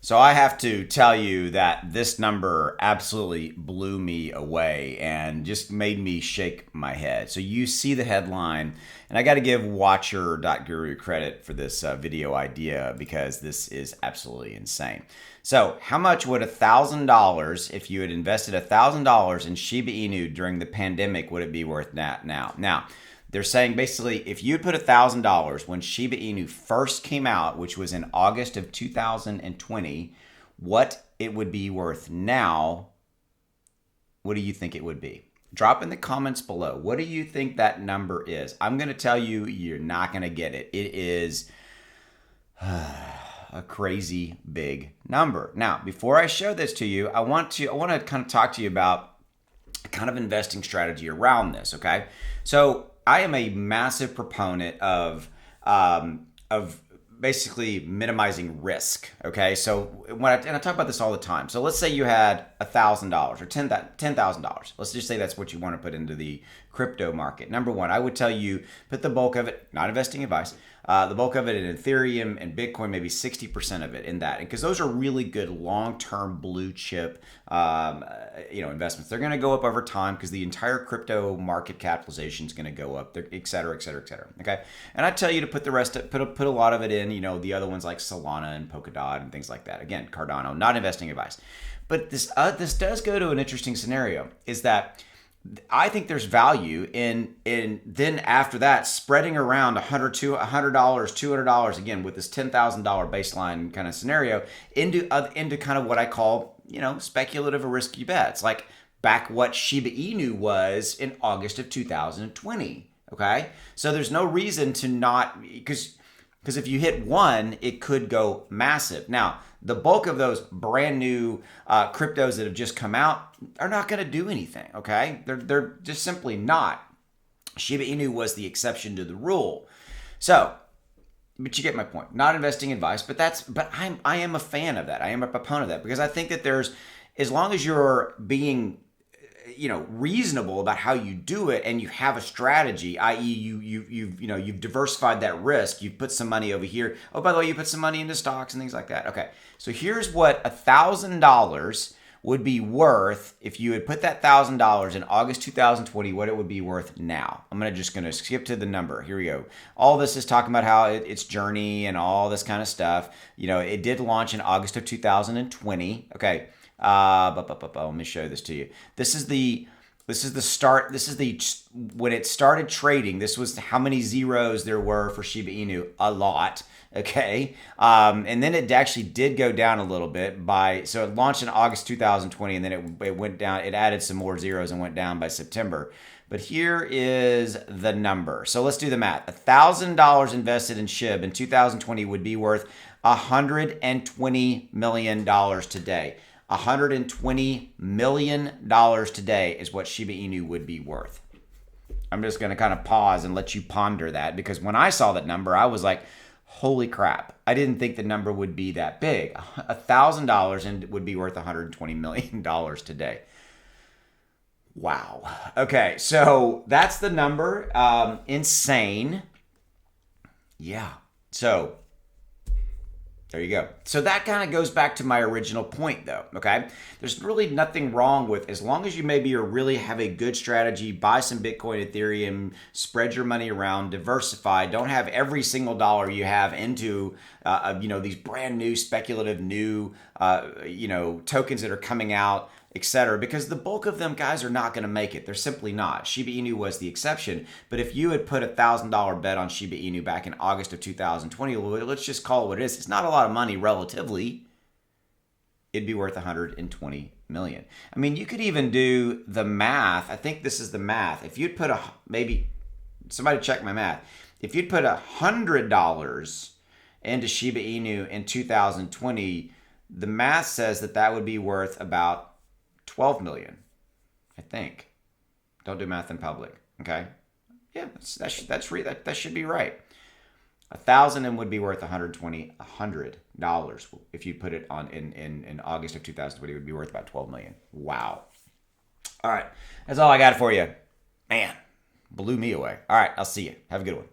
So I have to tell you that this number absolutely blew me away and just made me shake my head. So you see the headline, and I got to give Watcher.guru credit for this video idea because this is absolutely insane. So how much would $1,000, if you had invested $1,000 in Shiba Inu during the pandemic, would it be worth now? Now, they're saying basically if you put $1,000 when Shiba Inu first came out, which was in August of 2020, what it would be worth now, what do you think it would be? Drop in the comments below. What do you think that number is? I'm going to tell you, you're not going to get it. It is a crazy big number. Now, before I show this to you, I want to kind of talk to you about kind of investing strategy around this, okay? So I am a massive proponent of basically minimizing risk. Okay, so when I talk about this all the time. So let's say you had $1,000 or $10,000. Let's just say that's what you want to put into the crypto market. Number one, I would tell you put the bulk of it, not investing advice, the bulk of it in Ethereum and Bitcoin, maybe 60% of it in that, because those are really good long-term blue chip, investments. They're going to go up over time because the entire crypto market capitalization is going to go up, et cetera, et cetera, et cetera. Okay, and I tell you to put the rest, put a lot of it in, the other ones like Solana and Polkadot and things like that. Again, Cardano, not investing advice. But this does go to an interesting scenario, is that I think there's value in then after that spreading around $100, $200, again with this $10,000 baseline kind of scenario into kind of what I call speculative or risky bets, like back what Shiba Inu was in August of 2020. Okay, so there's no reason to not, because if you hit one, it could go massive. Now, the bulk of those brand new cryptos that have just come out are not going to do anything, okay? They're just simply not. Shiba Inu was the exception to the rule. So, but you get my point. Not investing advice, but I am a fan of that. I am a proponent of that because I think that as long as you're being reasonable about how you do it and you have a strategy, i.e. you've diversified that risk, you've put some money over here. Oh, by the way, you put some money into stocks and things like that. Okay, so here's what $1,000 would be worth if you had put that $1,000 in August 2020, what it would be worth now. I'm just going to skip to the number. Here we go. All this is talking about how its journey and all this kind of stuff. It did launch in August of 2020. Okay. Let me show this to you. This is the start. This is when it started trading. This was how many zeros there were for Shiba Inu. A lot. Okay. And then it actually did go down a little bit so it launched in August 2020 and then it went down. It added some more zeros and went down by September. But here is the number. So let's do the math. $1,000 invested in SHIB in 2020 would be worth $120 million today. $120 million today is what Shiba Inu would be worth. I'm just going to kind of pause and let you ponder that, because when I saw that number, I was like, holy crap. I didn't think the number would be that big. $1,000 and would be worth $120 million today. Wow. Okay, so that's the number. Insane. Yeah. So there you go. So that kind of goes back to my original point though, okay? There's really nothing wrong with, as long as you maybe really have a good strategy, buy some Bitcoin, Ethereum, spread your money around, diversify, don't have every single dollar you have into, these brand new speculative new, tokens that are coming out, etc. Because the bulk of them guys are not going to make it. They're simply not. Shiba Inu was the exception. But if you had put $1,000 bet on Shiba Inu back in August of 2020, let's just call it what it is. It's not a lot of money relatively. It'd be worth $120 million. I mean, you could even do the math. I think this is the math. If you'd put maybe somebody check my math. If you'd put $100 into Shiba Inu in 2020, the math says that would be worth about 12 million, I think. Don't do math in public, okay? Yeah, that should be right. 1,000 and would be worth $100 if you put it on in August of 2020. It would be worth about 12 million. Wow. All right, that's all I got for you. Man, blew me away. All right, I'll see you. Have a good one.